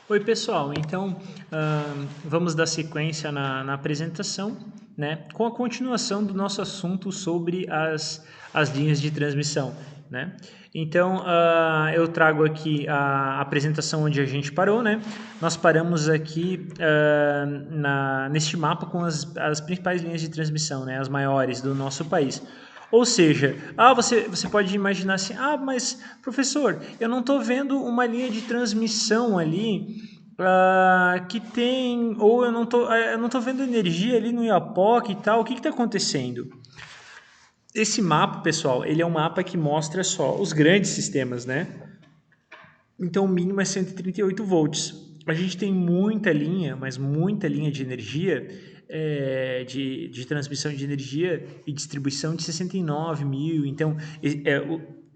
Oi, pessoal. Então, vamos dar sequência na apresentação, né, com a continuação do nosso assunto sobre as linhas de transmissão, né? Então, eu trago aqui a apresentação onde a gente parou, né? Nós paramos aqui neste mapa com as principais linhas de transmissão, né, as maiores do nosso país. Ou seja, você pode imaginar assim, mas professor, eu não estou vendo uma linha de transmissão ali que tem, ou eu não tô vendo energia ali no Iapoc e tal, o que está acontecendo? Esse mapa, pessoal, ele é um mapa que mostra só os grandes sistemas, né? Então o mínimo é 138 volts. A gente tem muita linha, mas muita linha de energia, de transmissão de energia e distribuição de 69 mil. Então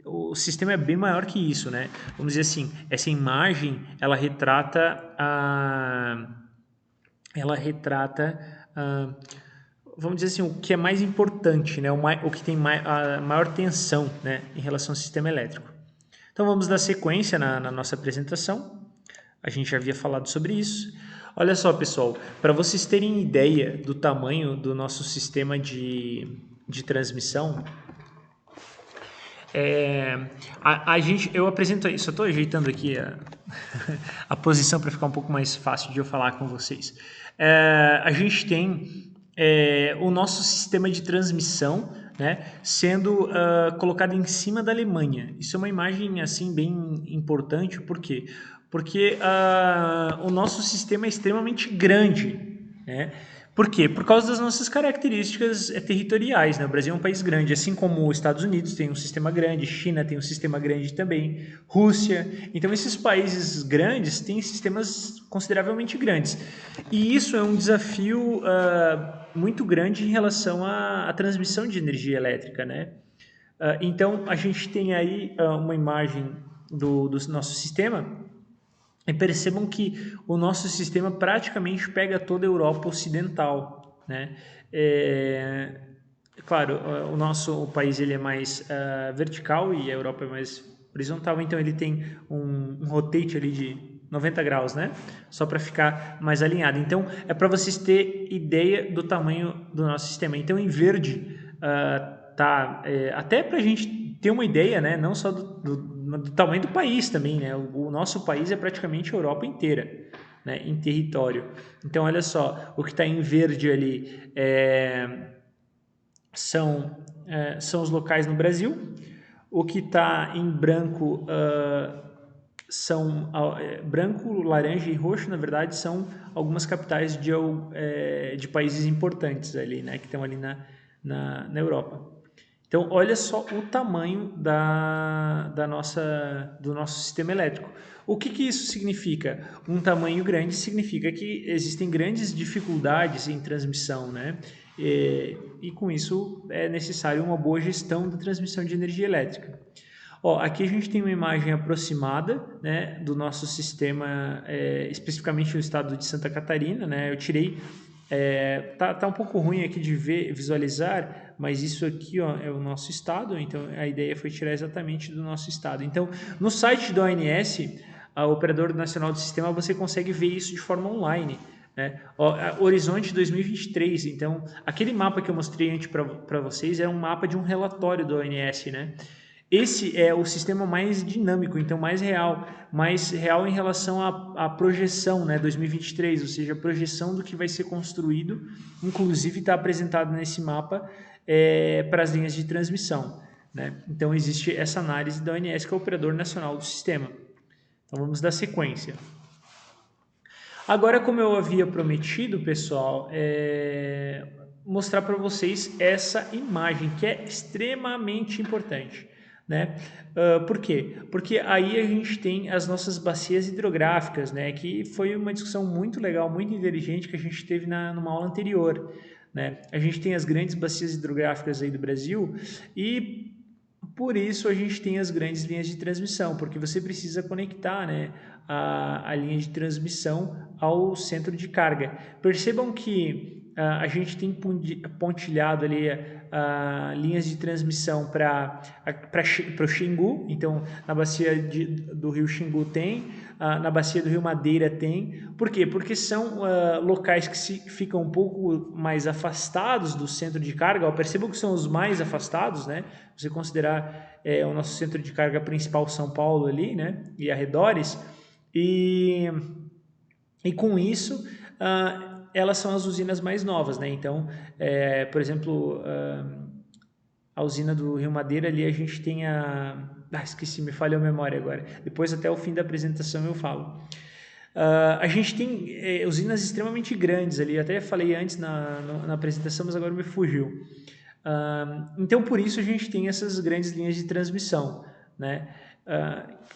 o sistema é bem maior que isso, né? Vamos dizer assim, essa imagem ela retrata vamos dizer assim, o que é mais importante, né? O que tem a maior tensão, né, em relação ao sistema elétrico. Então vamos dar sequência na nossa apresentação. A gente já havia falado sobre isso. Olha só, pessoal, para vocês terem ideia do tamanho do nosso sistema de transmissão, eu apresento isso, eu estou ajeitando aqui a posição para ficar um pouco mais fácil de eu falar com vocês. A gente tem o nosso sistema de transmissão, né, sendo colocado em cima da Alemanha. Isso é uma imagem assim bem importante, por quê? Porque o nosso sistema é extremamente grande, né? Por quê? Por causa das nossas características territoriais, né? O Brasil é um país grande, assim como os Estados Unidos tem um sistema grande, China tem um sistema grande também, Rússia. Então, esses países grandes têm sistemas consideravelmente grandes. E isso é um desafio muito grande em relação à transmissão de energia elétrica, né? Então, a gente tem aí uma imagem do nosso sistema e percebam que o nosso sistema praticamente pega toda a Europa Ocidental, né? Claro, o país ele é mais vertical e a Europa é mais horizontal, então ele tem um rotate ali de 90 graus, né? Só para ficar mais alinhado. Então, é para vocês terem ideia do tamanho do nosso sistema. Então, em verde, até para a gente ter uma ideia, né? Não só do tamanho do país também, né? O nosso país é praticamente a Europa inteira, né? Em território. Então, olha só, o que está em verde ali são os locais no Brasil. O que está em branco branco, laranja e roxo, na verdade, são algumas capitais de países importantes ali, né? Que estão ali na Europa. Então, olha só o tamanho do nosso sistema elétrico. O que isso significa? Um tamanho grande significa que existem grandes dificuldades em transmissão, né? E com isso é necessário uma boa gestão da transmissão de energia elétrica. Aqui a gente tem uma imagem aproximada, né, do nosso sistema, especificamente no estado de Santa Catarina, né? Eu tirei tá um pouco ruim aqui de visualizar, mas isso aqui é o nosso estado, então a ideia foi tirar exatamente do nosso estado. Então, no site da ONS, a Operador Nacional do Sistema, você consegue ver isso de forma online. Né? Horizonte 2023, então aquele mapa que eu mostrei antes para vocês é um mapa de um relatório da ONS, né? Esse é o sistema mais dinâmico, então mais real em relação à projeção, né, 2023, ou seja, a projeção do que vai ser construído, inclusive está apresentado nesse mapa para as linhas de transmissão. Né? Então existe essa análise da ONS, que é o Operador Nacional do Sistema. Então vamos dar sequência. Agora, como eu havia prometido, pessoal, mostrar para vocês essa imagem, que é extremamente importante. Né? Por quê? Porque aí a gente tem as nossas bacias hidrográficas, né? Que foi uma discussão muito legal, muito inteligente que a gente teve numa aula anterior. Né? A gente tem as grandes bacias hidrográficas aí do Brasil e por isso a gente tem as grandes linhas de transmissão, porque você precisa conectar, né, a linha de transmissão ao centro de carga. Percebam que a gente tem pontilhado ali linhas de transmissão para o Xingu, então na bacia do rio Xingu tem, na bacia do Rio Madeira tem. Por quê? Porque são locais que ficam um pouco mais afastados do centro de carga. Percebam que são os mais afastados, né? Você considerar o nosso centro de carga principal, São Paulo ali, né? E arredores. E com isso, elas são as usinas mais novas, né? Então, por exemplo, a usina do Rio Madeira ali a gente tem esqueci, me falhou a memória agora. Depois até o fim da apresentação eu falo. A gente tem usinas extremamente grandes ali, até falei antes na apresentação, mas agora me fugiu. Então, por isso a gente tem essas grandes linhas de transmissão, né?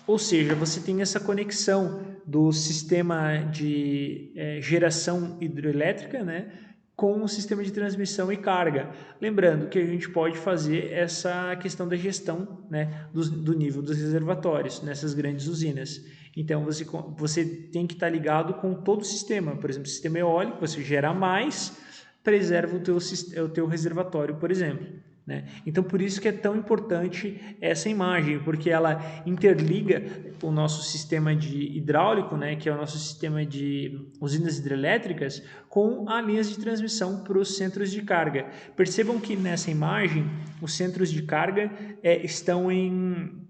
Ou seja, você tem essa conexão do sistema de geração hidroelétrica, né, com o sistema de transmissão e carga. Lembrando que a gente pode fazer essa questão da gestão, né, do nível dos reservatórios nessas grandes usinas. Então, você tem que estar ligado com todo o sistema. Por exemplo, o sistema eólico, você gera mais, preserva o teu reservatório, por exemplo. Né? Então, por isso que é tão importante essa imagem, porque ela interliga o nosso sistema hidráulico, né, que é o nosso sistema de usinas hidrelétricas, com as linhas de transmissão para os centros de carga. Percebam que nessa imagem, os centros de carga estão em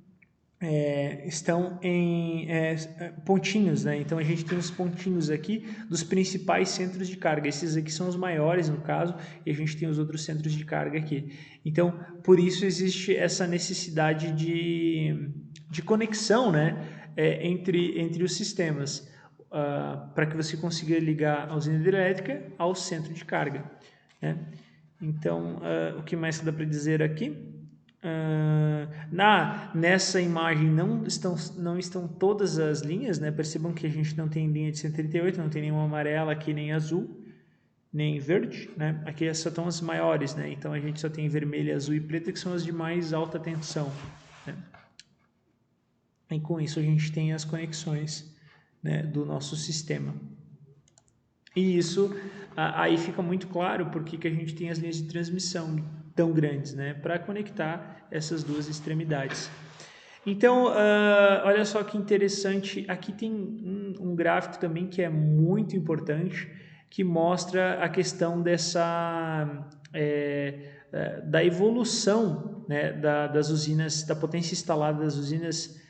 pontinhos, né? Então a gente tem os pontinhos aqui dos principais centros de carga. Esses aqui são os maiores no caso, e a gente tem os outros centros de carga aqui. Então, por isso existe essa necessidade de conexão, né? Entre os sistemas, para que você consiga ligar a usina hidrelétrica ao centro de carga, né? Então, o que mais dá para dizer aqui? Nessa imagem não estão todas as linhas, né? Percebam que a gente não tem linha de 138, não tem nenhuma amarela aqui, nem azul, nem verde, né? Aqui só estão as maiores, né? Então a gente só tem vermelha, azul e preta, que são as de mais alta tensão, né? E com isso a gente tem as conexões, né, do nosso sistema. E isso aí fica muito claro porque que a gente tem as linhas de transmissão tão grandes, né, para conectar essas duas extremidades. Então, olha só que interessante, aqui tem um gráfico também que é muito importante, que mostra a questão da evolução, né, das usinas, da potência instalada das usinas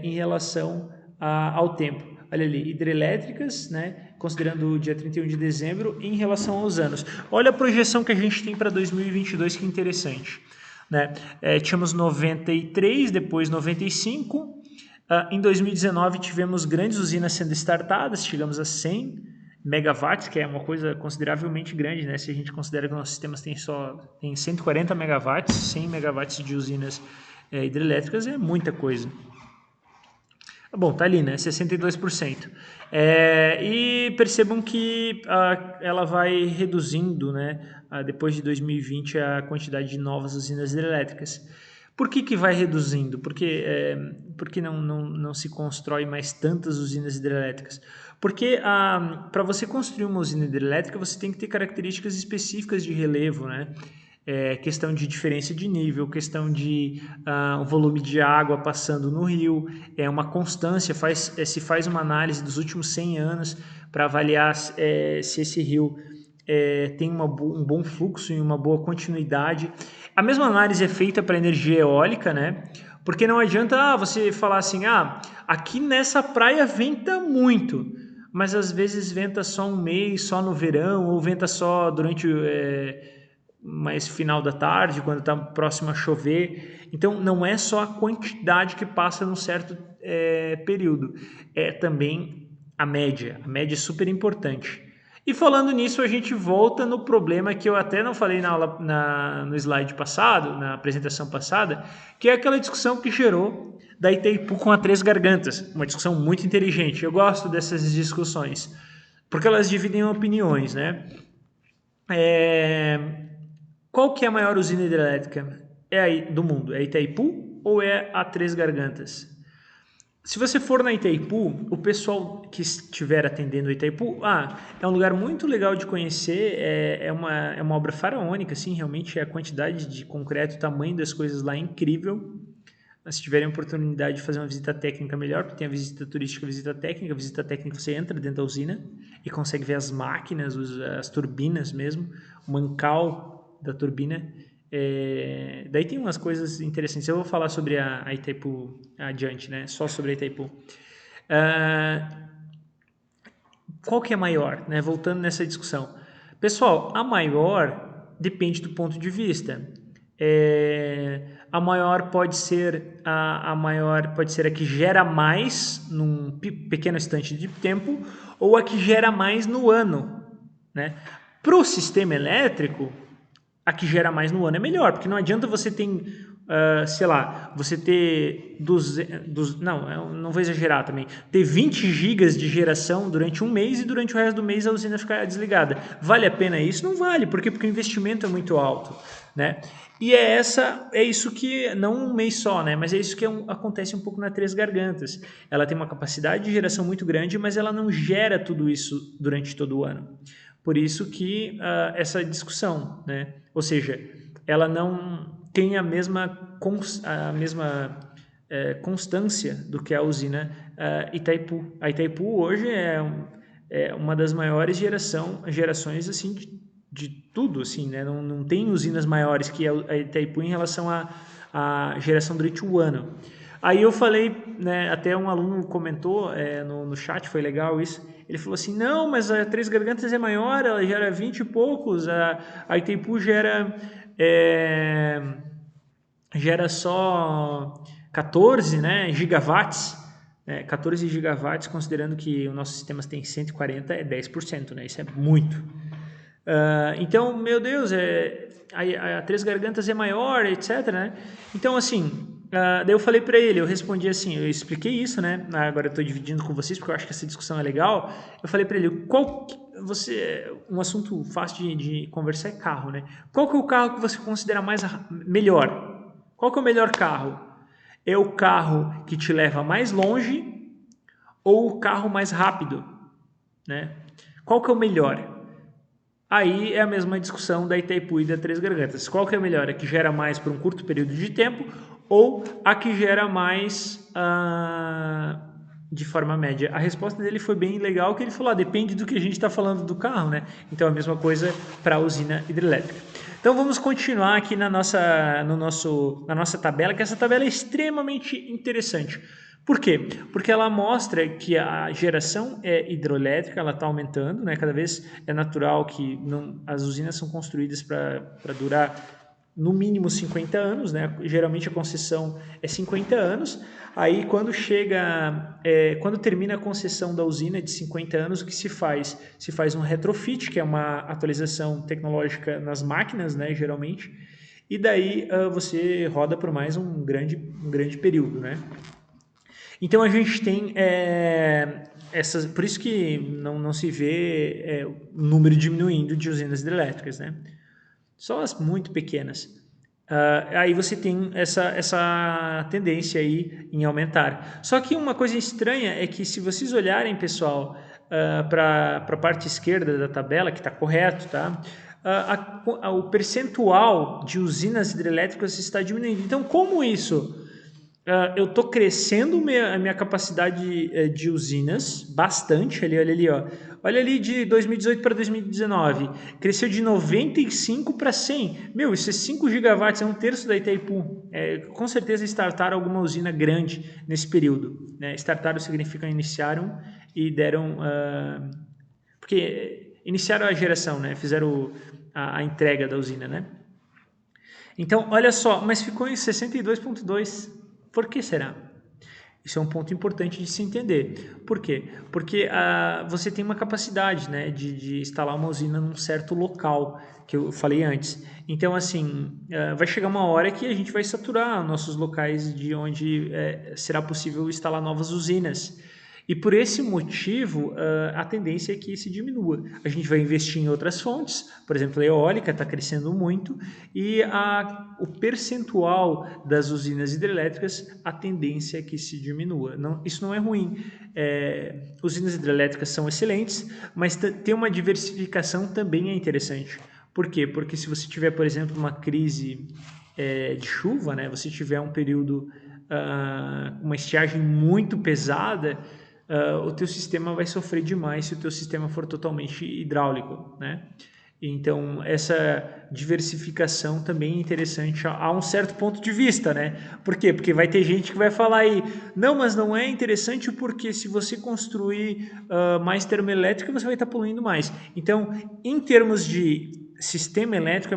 em relação ao tempo. Olha ali, hidrelétricas, né, considerando o dia 31 de dezembro, em relação aos anos. Olha a projeção que a gente tem para 2022, que interessante. Né? Tínhamos 93, depois 95. Em 2019 tivemos grandes usinas sendo startadas, chegamos a 100 megawatts, que é uma coisa consideravelmente grande, né? Se a gente considera que nossos sistemas tem 140 megawatts, 100 megawatts de usinas hidrelétricas é muita coisa. Bom, tá ali, né? 62%. E percebam que ela vai reduzindo, né? Depois de 2020, a quantidade de novas usinas hidrelétricas. Por que vai reduzindo? Porque não se constrói mais tantas usinas hidrelétricas? Porque para você construir uma usina hidrelétrica, você tem que ter características específicas de relevo, né? Questão de diferença de nível, questão de volume de água passando no rio, uma constância, se faz uma análise dos últimos 100 anos para avaliar se esse rio tem um bom fluxo e uma boa continuidade. A mesma análise é feita para energia eólica, né? Porque não adianta você falar assim, aqui nessa praia venta muito, mas às vezes venta só um mês, só no verão, ou venta só durante mais final da tarde, quando está próximo a chover. Então, não é só a quantidade que passa num certo período, é também a média. A média é super importante. E falando nisso, a gente volta no problema que eu até não falei no slide passado, na apresentação passada, que é aquela discussão que gerou da Itaipu com a Três Gargantas. Uma discussão muito inteligente. Eu gosto dessas discussões, porque elas dividem opiniões, né? Qual que é a maior usina hidrelétrica do mundo? É a Itaipu ou é a Três Gargantas? Se você for na Itaipu, o pessoal que estiver atendendo a Itaipu, é um lugar muito legal de conhecer, é uma obra faraônica, assim, realmente a quantidade de concreto, o tamanho das coisas lá é incrível. se tiverem oportunidade de fazer uma visita técnica, melhor, porque tem a visita turística, a visita técnica. A visita técnica você entra dentro da usina e consegue ver as máquinas, as turbinas mesmo, o mancal da turbina. Daí tem umas coisas interessantes. Eu vou falar sobre a Itaipu adiante, né? Só sobre a Itaipu. Qual que é maior, né? Voltando nessa discussão. Pessoal, a maior depende do ponto de vista. A maior pode ser a que gera mais num pequeno instante de tempo ou a que gera mais no ano, né? Para o sistema elétrico, a que gera mais no ano é melhor, porque não adianta você ter, sei lá, você ter não vou exagerar também, ter 20 gigas de geração durante um mês e durante o resto do mês a usina ficar desligada. Vale a pena isso? Não vale, por quê? Porque o investimento é muito alto, né? E é isso que, não um mês só, né? Mas é isso que acontece um pouco na Três Gargantas. Ela tem uma capacidade de geração muito grande, mas ela não gera tudo isso durante todo o ano. Por isso que essa discussão, né? Ou seja, ela não tem a mesma constância do que a usina Itaipu. A Itaipu hoje é uma das maiores gerações assim, de tudo, assim, né? Não tem usinas maiores que a Itaipu em relação à geração durante o ano. Aí eu falei, né, até um aluno comentou no chat, foi legal isso, ele falou assim, não, mas a Três Gargantas é maior, ela gera 20 e poucos, a Itaipu gera só 14, né, gigawatts, 14 gigawatts, considerando que o nosso sistema tem 140, é 10%, né, isso é muito. Então, meu Deus, a Três Gargantas é maior, etc, né? Então, assim, daí eu falei para ele, eu respondi assim, eu expliquei isso, né? Agora eu estou dividindo com vocês porque eu acho que essa discussão é legal. Eu falei para ele, um assunto fácil de conversar é carro, né? Qual que é o carro que você considera melhor? Qual que é o melhor carro? É o carro que te leva mais longe ou o carro mais rápido, né? Qual que é o melhor? Aí é a mesma discussão da Itaipu e da Três Gargantas. Qual que é melhor? A que gera mais por um curto período de tempo ou a que gera mais de forma média? A resposta dele foi bem legal, que ele falou, depende do que a gente está falando do carro, né? Então a mesma coisa para a usina hidrelétrica. Então vamos continuar aqui na nossa tabela, que essa tabela é extremamente interessante. Por quê? Porque ela mostra que a geração hidroelétrica ela está aumentando, né? Cada vez é natural que as usinas são construídas para durar no mínimo 50 anos, né? Geralmente a concessão é 50 anos. Aí quando termina a concessão da usina de 50 anos, o que se faz? Se faz um retrofit, que é uma atualização tecnológica nas máquinas, né? Geralmente. E daí você roda por mais um grande período, né? Então a gente tem por isso que não se vê o número diminuindo de usinas hidrelétricas, né? Só as muito pequenas. Aí você tem essa tendência aí em aumentar. Só que uma coisa estranha é que se vocês olharem, pessoal, para a parte esquerda da tabela, que está correto, tá? O percentual de usinas hidrelétricas está diminuindo. Então, como isso? Eu estou crescendo a minha capacidade de usinas bastante. Olha ali, ó. Olha ali de 2018 para 2019. Cresceu de 95 para 100. Meu, isso é 5 gigawatts, é um terço da Itaipu. Com certeza startaram alguma usina grande nesse período. Né? Startaram significa iniciaram e deram... porque iniciaram a geração, né? Fizeram a entrega da usina, né? Então, olha só, mas ficou em 62,2. Por que será? Isso é um ponto importante de se entender. Por quê? Porque você tem uma capacidade, né, de instalar uma usina num certo local, que eu falei antes. Então, assim, vai chegar uma hora que a gente vai saturar nossos locais de onde será possível instalar novas usinas. E por esse motivo, a tendência é que se diminua. A gente vai investir em outras fontes, por exemplo, a eólica está crescendo muito, e o percentual das usinas hidrelétricas, a tendência é que se diminua. Isso não é ruim. Usinas hidrelétricas são excelentes, mas ter uma diversificação também é interessante. Por quê? Porque se você tiver, por exemplo, uma crise de chuva, né, você tiver um período uma estiagem muito pesada, o teu sistema vai sofrer demais se o teu sistema for totalmente hidráulico, né? Então, essa diversificação também é interessante a um certo ponto de vista, né? Por quê? Porque vai ter gente que vai falar aí, não, mas não é interessante porque se você construir mais termoelétrica, você vai estar poluindo mais. Então, em termos de sistema elétrico,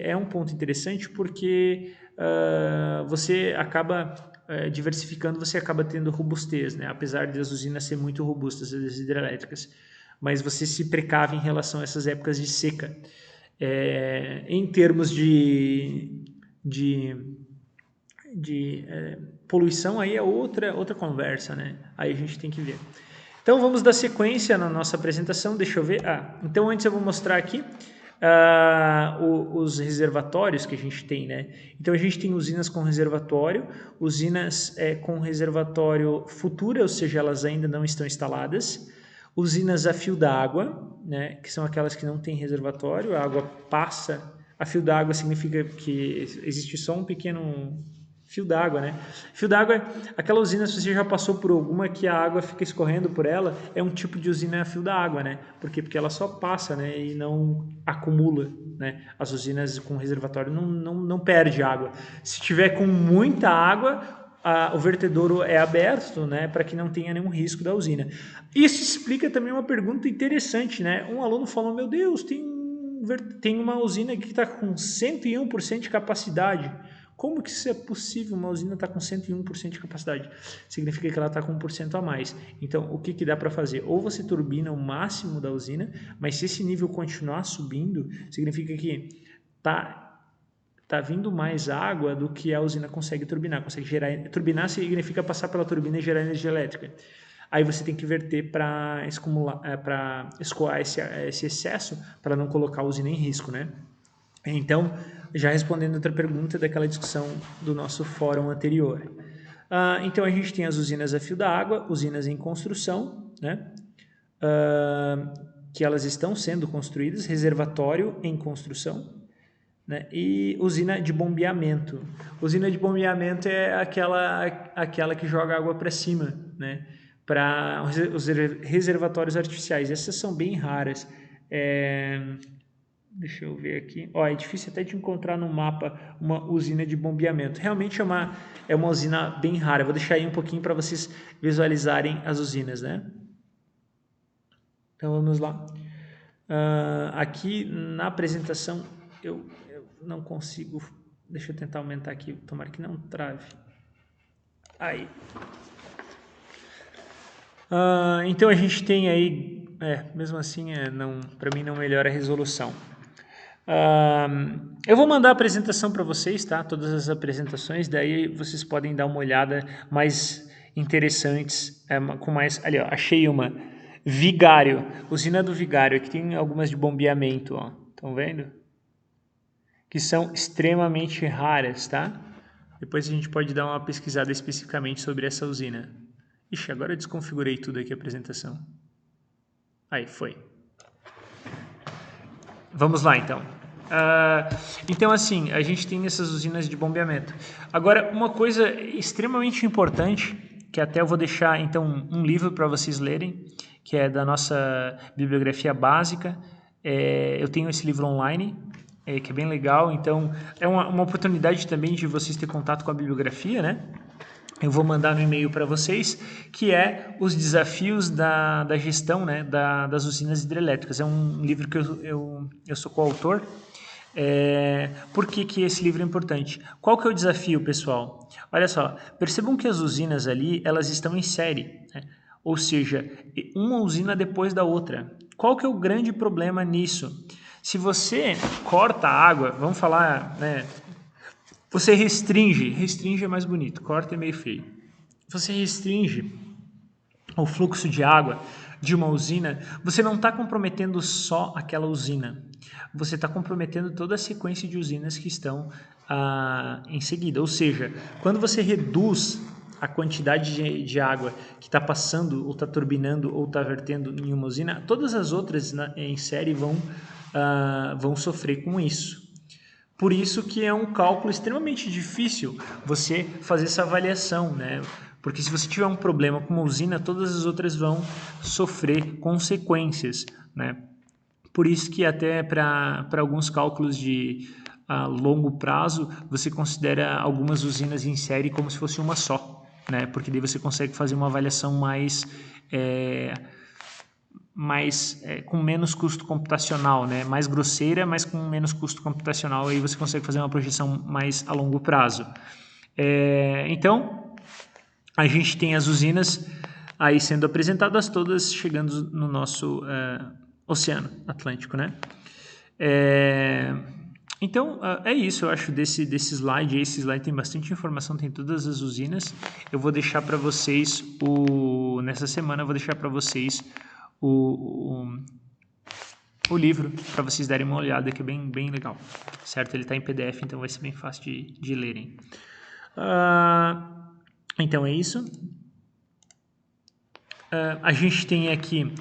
é um ponto interessante porque você acaba diversificando, você acaba tendo robustez, né? Apesar de as usinas serem muito robustas, as hidrelétricas, mas você se precave em relação a essas épocas de seca. Em termos de poluição, aí é outra conversa, né? Aí a gente tem que ver. Então vamos dar sequência na nossa apresentação, deixa eu ver. Então antes eu vou mostrar aqui os reservatórios que a gente tem, né? Então a gente tem usinas com reservatório, usinas com reservatório futura, ou seja, elas ainda não estão instaladas, usinas a fio d'água, né? Que são aquelas que não têm reservatório, a água passa, a fio d'água significa que existe só um pequeno fio d'água, né? Fio d'água, aquela usina, se você já passou por alguma que a água fica escorrendo por ela, é um tipo de usina a fio d'água, né? Por quê? Porque ela só passa, né? E não acumula, né? As usinas com reservatório não perde água. Se tiver com muita água, o vertedouro é aberto, né? Para que não tenha nenhum risco da usina. Isso explica também uma pergunta interessante, né? Um aluno falou, meu Deus, tem uma usina que está com 101% de capacidade. Como que isso é possível? Uma usina está com 101% de capacidade. Significa que ela está com 1% a mais. Então, o que dá para fazer? Ou você turbina o máximo da usina, mas se esse nível continuar subindo, significa que tá vindo mais água do que a usina consegue turbinar. Turbinar significa passar pela turbina e gerar energia elétrica. Aí você tem que verter para escoar esse excesso para não colocar a usina em risco, né? Então, já respondendo outra pergunta daquela discussão do nosso fórum anterior. Então, a gente tem as usinas a fio d'água, usinas em construção, né? Que elas estão sendo construídas, reservatório em construção, né? E usina de bombeamento. Usina de bombeamento é aquela que joga água para cima, né? Para os reservatórios artificiais. Essas são bem raras. Deixa eu ver aqui. É difícil até de encontrar no mapa uma usina de bombeamento. Realmente é uma usina bem rara. Eu vou deixar aí um pouquinho para vocês visualizarem as usinas, né? Então vamos lá. Aqui na apresentação eu não consigo. Deixa eu tentar aumentar aqui. Tomara que não trave. Aí. Então a gente tem aí. Mesmo assim, para mim não melhora a resolução. Eu vou mandar a apresentação para vocês, tá? Todas as apresentações, daí vocês podem dar uma olhada mais interessantes, com mais... Ali, ó, achei uma. Vigário, usina do Vigário. Aqui tem algumas de bombeamento, ó. Estão vendo? Que são extremamente raras, tá? Depois a gente pode dar uma pesquisada especificamente sobre essa usina. Ixi, agora eu desconfigurei tudo aqui a apresentação. Aí, foi. Vamos lá, então. Então, assim, a gente tem essas usinas de bombeamento. Agora, uma coisa extremamente importante, que até eu vou deixar, então, um livro para vocês lerem, que é da nossa bibliografia básica. Eu tenho esse livro online, que é bem legal. Então, é uma oportunidade também de vocês ter contato com a bibliografia, né? Eu vou mandar no e-mail para vocês, que é Os Desafios da Gestão, né, das Usinas Hidrelétricas. É um livro que eu sou coautor. Por que esse livro é importante? Qual que é o desafio, pessoal? Olha só, percebam que as usinas ali, elas estão em série, né? Ou seja, uma usina depois da outra. Qual que é o grande problema nisso? Se você corta a água, vamos falar, né? Você restringe é mais bonito, corta é meio feio. Você restringe o fluxo de água de uma usina, você não está comprometendo só aquela usina, você está comprometendo toda a sequência de usinas que estão em seguida. Ou seja, quando você reduz a quantidade de água que está passando, ou está turbinando, ou está vertendo em uma usina, todas as outras em série vão sofrer com isso. Por isso que é um cálculo extremamente difícil você fazer essa avaliação, né? Porque se você tiver um problema com uma usina, todas as outras vão sofrer consequências, né? Por isso que até para alguns cálculos de longo prazo, você considera algumas usinas em série como se fosse uma só, né? Porque daí você consegue fazer uma avaliação com menos custo computacional, né? Mais grosseira, mas com menos custo computacional, aí você consegue fazer uma projeção mais a longo prazo. Então, a gente tem as usinas aí sendo apresentadas todas, chegando no nosso Oceano Atlântico, né? Então, é isso, eu acho, desse slide. Esse slide tem bastante informação, tem todas as usinas. Eu vou deixar para vocês, nessa semana, eu vou deixar para vocês o livro, para vocês darem uma olhada, que é bem, bem legal, certo? Ele está em PDF, então vai ser bem fácil de lerem. Então, é isso. A gente tem aqui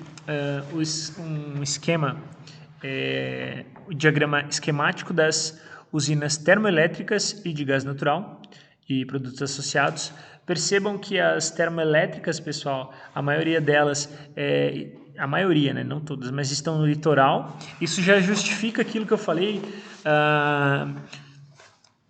um esquema, o diagrama esquemático das usinas termoelétricas e de gás natural e produtos associados. Percebam que as termoelétricas, pessoal, a maioria delas, a maioria, né, não todas, mas estão no litoral. Isso já justifica aquilo que eu falei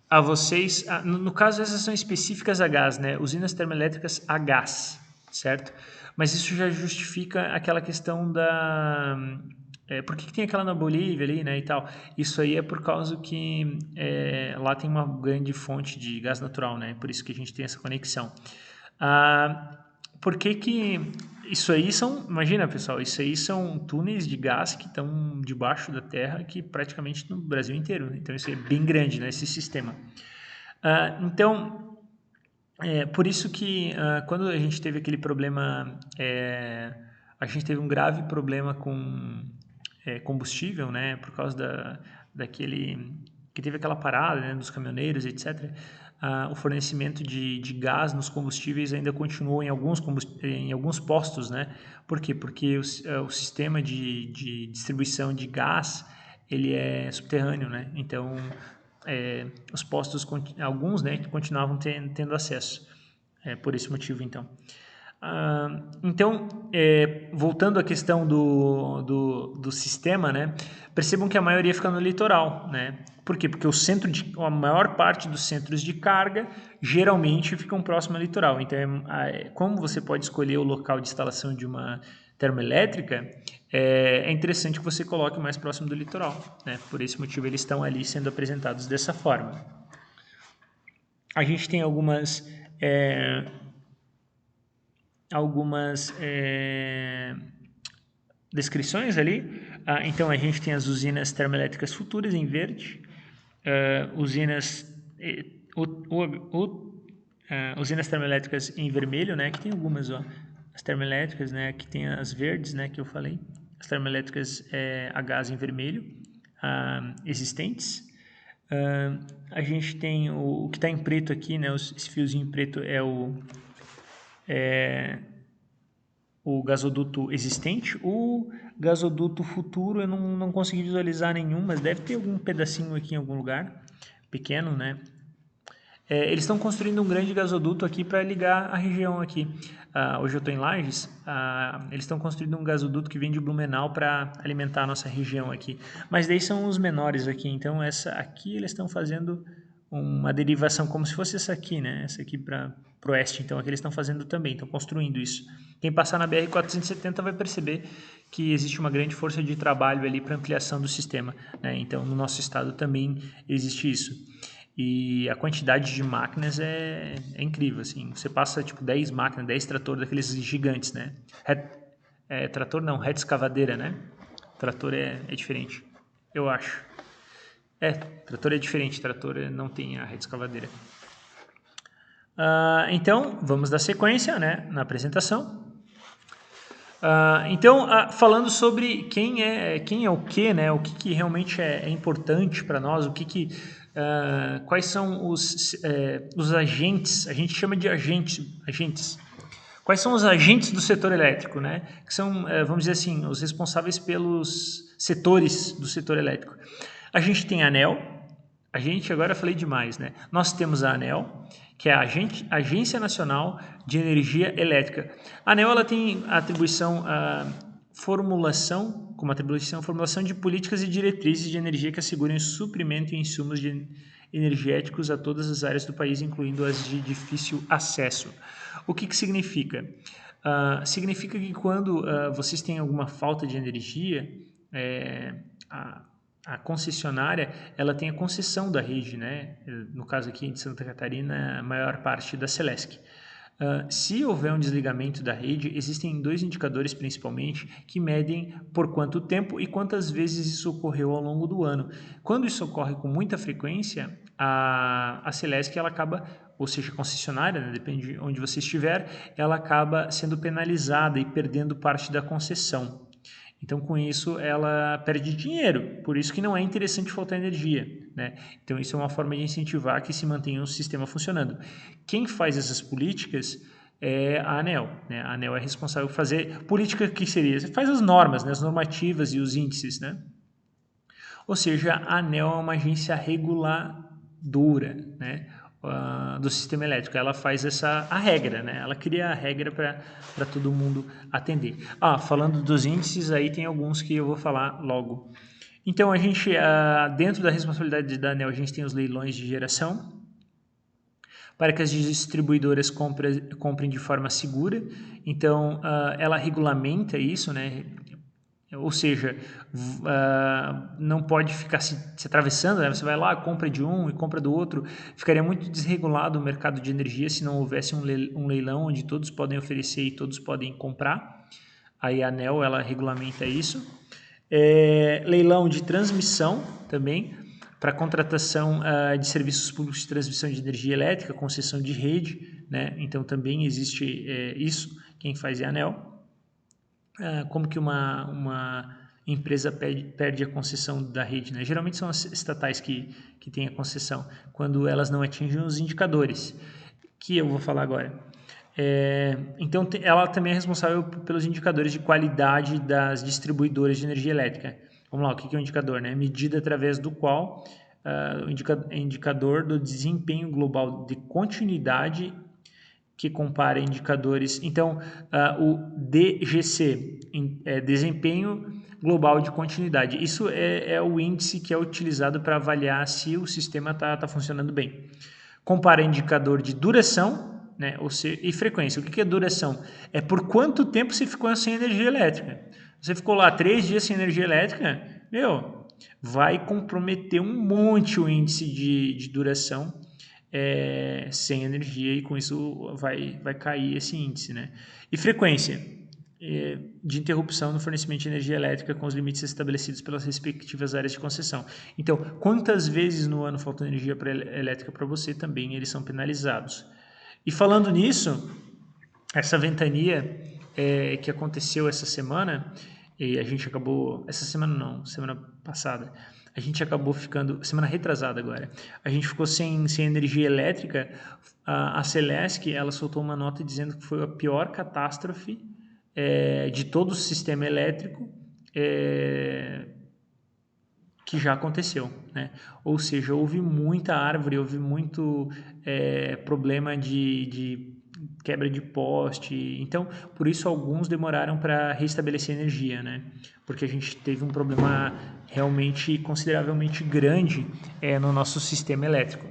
a vocês. No caso, essas são específicas a gás, né? Usinas termoelétricas a gás, certo? Mas isso já justifica aquela questão da... por que tem aquela na Bolívia ali, né, e tal? Isso aí é por causa que lá tem uma grande fonte de gás natural, né? Por isso que a gente tem essa conexão. Por que isso aí são... Imagina, pessoal, isso aí são túneis de gás que estão debaixo da terra, que praticamente no Brasil inteiro. Então, isso é bem grande, né, esse sistema. Então... por isso que quando a gente teve aquele problema, a gente teve um grave problema com combustível, né, por causa daquele que teve aquela parada, né, dos caminhoneiros, etc. O fornecimento de gás nos combustíveis ainda continuou em alguns postos, né? Por quê? Porque o sistema de distribuição de gás ele é subterrâneo, né? Então os postos, alguns, né, continuavam tendo acesso. Por esse motivo, então. Então, voltando à questão do sistema, né, percebam que a maioria fica no litoral, né? Por quê? Porque a maior parte dos centros de carga geralmente ficam próximo ao litoral. Então, como você pode escolher o local de instalação de uma termoelétrica, é interessante que você coloque mais próximo do litoral, né? Por esse motivo, eles estão ali sendo apresentados dessa forma. A gente tem algumas descrições ali. Então, a gente tem as usinas termoelétricas futuras em verde, usinas termoelétricas em vermelho, né, que tem algumas, ó, as termoelétricas, né, que tem as verdes, né, que eu falei, as termoelétricas a gás em vermelho, existentes. A gente tem o que está em preto aqui, né, esse fiozinho preto é o gasoduto existente. O gasoduto futuro eu não consegui visualizar nenhum, mas deve ter algum pedacinho aqui em algum lugar, pequeno, né? Eles estão construindo um grande gasoduto aqui para ligar a região aqui. Hoje eu estou em Lages, eles estão construindo um gasoduto que vem de Blumenau para alimentar a nossa região aqui. Mas daí são os menores aqui, então essa aqui eles estão fazendo uma derivação como se fosse essa aqui, né? Essa aqui para o oeste, então aqui eles estão fazendo também, estão construindo isso. Quem passar na BR-470 vai perceber que existe uma grande força de trabalho ali para ampliação do sistema, né? Então no nosso estado também existe isso. E a quantidade de máquinas é incrível, assim. Você passa, tipo, 10 máquinas, 10 tratores daqueles gigantes, né? Trator não, reta escavadeira, né? Trator é diferente, eu acho. Trator é diferente, trator não tem a reta escavadeira. Então, vamos dar sequência, né, na apresentação. Então, falando sobre quem é o que, né? O que realmente é importante para nós, quais são os agentes, a gente chama de agentes. Quais são os agentes do setor elétrico, né? Que são, vamos dizer assim, os responsáveis pelos setores do setor elétrico. A gente tem a ANEEL, a gente, agora falei demais, né? Nós temos a ANEEL, que é a Agência Nacional de Energia Elétrica. A ANEEL ela tem a atribuição formulação de políticas e diretrizes de energia que assegurem o suprimento e insumos energéticos a todas as áreas do país, incluindo as de difícil acesso. O que significa? Significa que quando vocês têm alguma falta de energia, a concessionária ela tem a concessão da rede, né? No caso aqui de Santa Catarina, a maior parte da Celesc. Se houver um desligamento da rede, existem dois indicadores principalmente que medem por quanto tempo e quantas vezes isso ocorreu ao longo do ano. Quando isso ocorre com muita frequência, a Celesc ela acaba, ou seja, a concessionária, né, depende de onde você estiver, ela acaba sendo penalizada e perdendo parte da concessão. Então, com isso, ela perde dinheiro. Por isso que não é interessante faltar energia, né? Então, isso é uma forma de incentivar que se mantenha o sistema funcionando. Quem faz essas políticas é a ANEEL, né? A ANEEL é responsável por fazer política que seria... Você faz as normas, né? As normativas e os índices, né? Ou seja, a ANEEL é uma agência reguladora, né? Do sistema elétrico. Ela faz a regra, né? Ela cria a regra para todo mundo atender. Falando dos índices, aí tem alguns que eu vou falar logo. Então, a gente, dentro da responsabilidade da ANEEL, a gente tem os leilões de geração, para que as distribuidoras comprem de forma segura. Então, ela regulamenta isso, né? Ou seja, não pode ficar se atravessando, né? Você vai lá, compra de um e compra do outro. Ficaria muito desregulado o mercado de energia se não houvesse um leilão onde todos podem oferecer e todos podem comprar. Aí a ANEEL ela regulamenta isso. Leilão de transmissão também, para contratação de serviços públicos de transmissão de energia elétrica, concessão de rede, né? Então também existe isso, quem faz é a ANEEL. Como que uma empresa perde a concessão da rede, né? Geralmente são as estatais que têm a concessão, quando elas não atingem os indicadores, que eu vou falar agora. Então, ela também é responsável pelos indicadores de qualidade das distribuidoras de energia elétrica. Vamos lá, o que é um indicador? Né? Medida através do qual o indicador do desempenho global de continuidade que compara indicadores. Então, o DGC, Desempenho Global de Continuidade. Isso é o índice que é utilizado para avaliar se o sistema está funcionando bem. Compara indicador de duração, né, e frequência. O que é duração? É por quanto tempo você ficou sem energia elétrica. Você ficou lá 3 dias sem energia elétrica, vai comprometer um monte o índice de duração sem energia e com isso vai cair esse índice, né? E frequência de interrupção no fornecimento de energia elétrica com os limites estabelecidos pelas respectivas áreas de concessão. Então, quantas vezes no ano falta energia elétrica para você, também eles são penalizados. E falando nisso, essa ventania que aconteceu essa semana, e a gente acabou... Essa semana não, semana passada. A gente acabou ficando... Semana retrasada agora. A gente ficou sem energia elétrica. A Celesc, ela soltou uma nota dizendo que foi a pior catástrofe de todo o sistema elétrico que já aconteceu, né? Ou seja, houve muita árvore, houve muito problema de quebra de poste. Então, por isso alguns demoraram para restabelecer energia, né? Porque a gente teve um problema realmente consideravelmente grande no nosso sistema elétrico.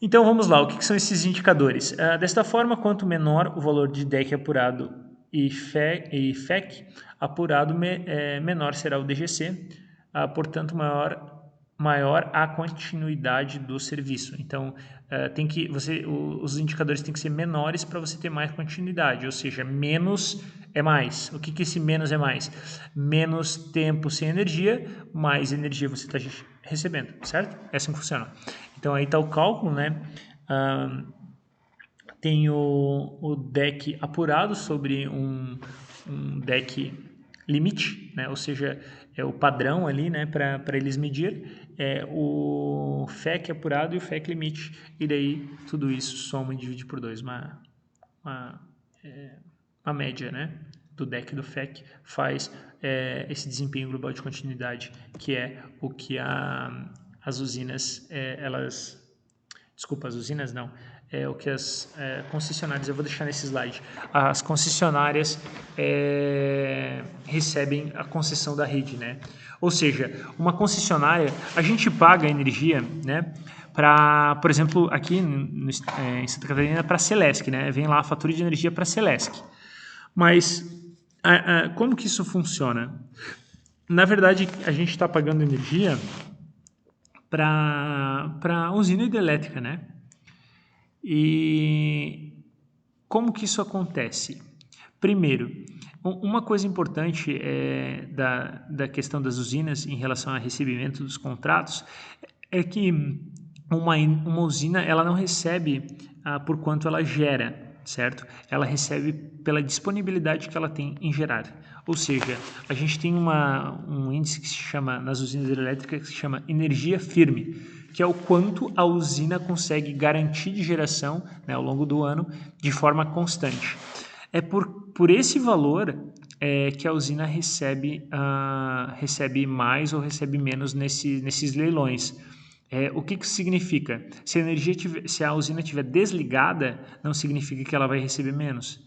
Então, vamos lá. O que são esses indicadores? Desta forma, quanto menor o valor de DEC apurado e FEC apurado, menor será o DGC, portanto, maior a continuidade do serviço. Então, os indicadores têm que ser menores para você ter mais continuidade, ou seja, menos é mais. O que esse menos é mais? Menos tempo sem energia, mais energia você está recebendo, certo? É assim que funciona. Então, aí está o cálculo, né? Tem o DEC apurado sobre um DEC limite, né? Ou seja, é o padrão ali, né, para eles medir, o FEC apurado e o FEC limite, e daí tudo isso soma e divide por 2, uma média, né, do DEC e do FEC faz esse desempenho global de continuidade, que é o que a as usinas, desculpa, as usinas não, o que as concessionárias, eu vou deixar nesse slide, as concessionárias recebem a concessão da rede, né? Ou seja, uma concessionária, a gente paga energia, né? Para, por exemplo, aqui em Santa Catarina, para a Celesc, né? Vem lá a fatura de energia para a Celesc. Mas como que isso funciona? Na verdade, a gente está pagando energia para a usina hidrelétrica, né? E como que isso acontece? Primeiro, uma coisa importante da questão das usinas em relação ao recebimento dos contratos é que uma usina ela não recebe por quanto ela gera, certo? Ela recebe pela disponibilidade que ela tem em gerar. Ou seja, a gente tem um índice que se chama, nas usinas hidrelétricas, que se chama energia firme, que é o quanto a usina consegue garantir de geração, né, ao longo do ano de forma constante. É por esse valor que a usina recebe mais ou recebe menos nesses leilões. O que isso significa? Se a usina estiver desligada, não significa que ela vai receber menos.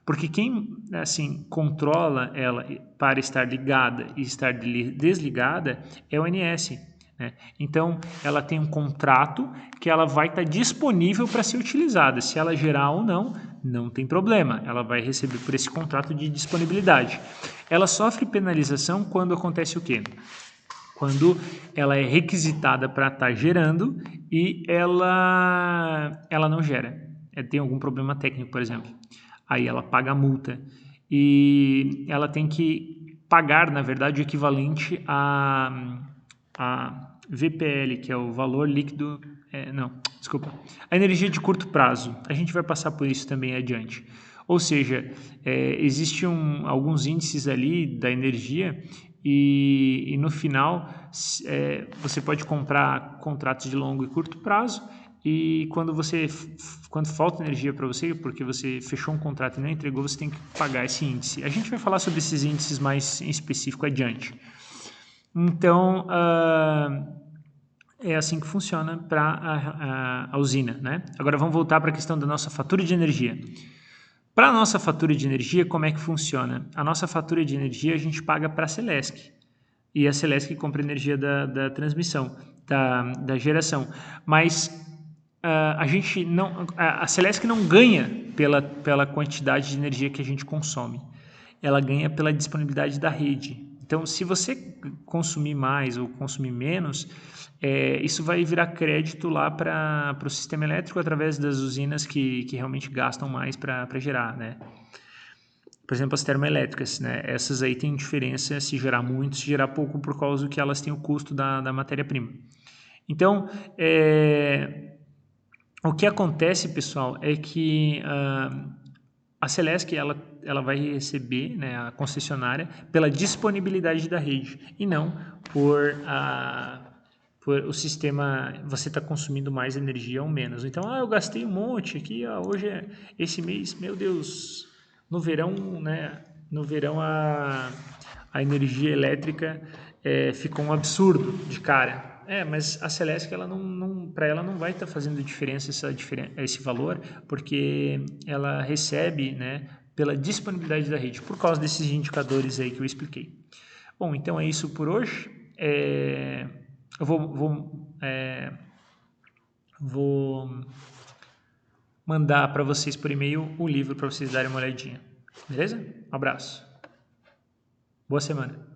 Porque quem assim controla ela para estar ligada e estar desligada é o ONS. Né? Então, ela tem um contrato que ela vai estar disponível para ser utilizada. Se ela gerar ou não, não tem problema. Ela vai receber por esse contrato de disponibilidade. Ela sofre penalização quando acontece o quê? Quando ela é requisitada para estar gerando e ela não gera. Tem algum problema técnico, por exemplo. Aí ela paga a multa. E ela tem que pagar, na verdade, o equivalente a VPL, que é o valor líquido... a energia de curto prazo. A gente vai passar por isso também adiante. Ou seja, existem alguns índices ali da energia e no final você pode comprar contratos de longo e curto prazo e quando falta energia para você, porque você fechou um contrato e não entregou, você tem que pagar esse índice. A gente vai falar sobre esses índices mais em específico adiante. Então, é assim que funciona para a usina, né? Agora vamos voltar para a questão da nossa fatura de energia. Para a nossa fatura de energia, como é que funciona? A nossa fatura de energia a gente paga para a Celesc. E a Celesc compra energia da transmissão, da geração. Mas a Celesc não ganha pela quantidade de energia que a gente consome. Ela ganha pela disponibilidade da rede. Então, se você consumir mais ou consumir menos, isso vai virar crédito lá para o sistema elétrico através das usinas que realmente gastam mais para gerar, né? Por exemplo, as termoelétricas, né? Essas aí tem diferença se gerar muito, se gerar pouco, por causa que elas têm o custo da matéria-prima. Então, o que acontece, pessoal, é que a Celesc ela vai receber, né, a concessionária, pela disponibilidade da rede e não por o sistema, você está consumindo mais energia ou menos. Então, eu gastei um monte aqui, hoje esse mês, meu Deus, no verão, né, a energia elétrica ficou um absurdo de cara. Mas a Celesc, para ela não vai estar fazendo diferença esse valor, porque ela recebe, né, pela disponibilidade da rede, por causa desses indicadores aí que eu expliquei. Bom, então é isso por hoje. Eu vou mandar para vocês por e-mail o livro para vocês darem uma olhadinha. Beleza? Um abraço. Boa semana.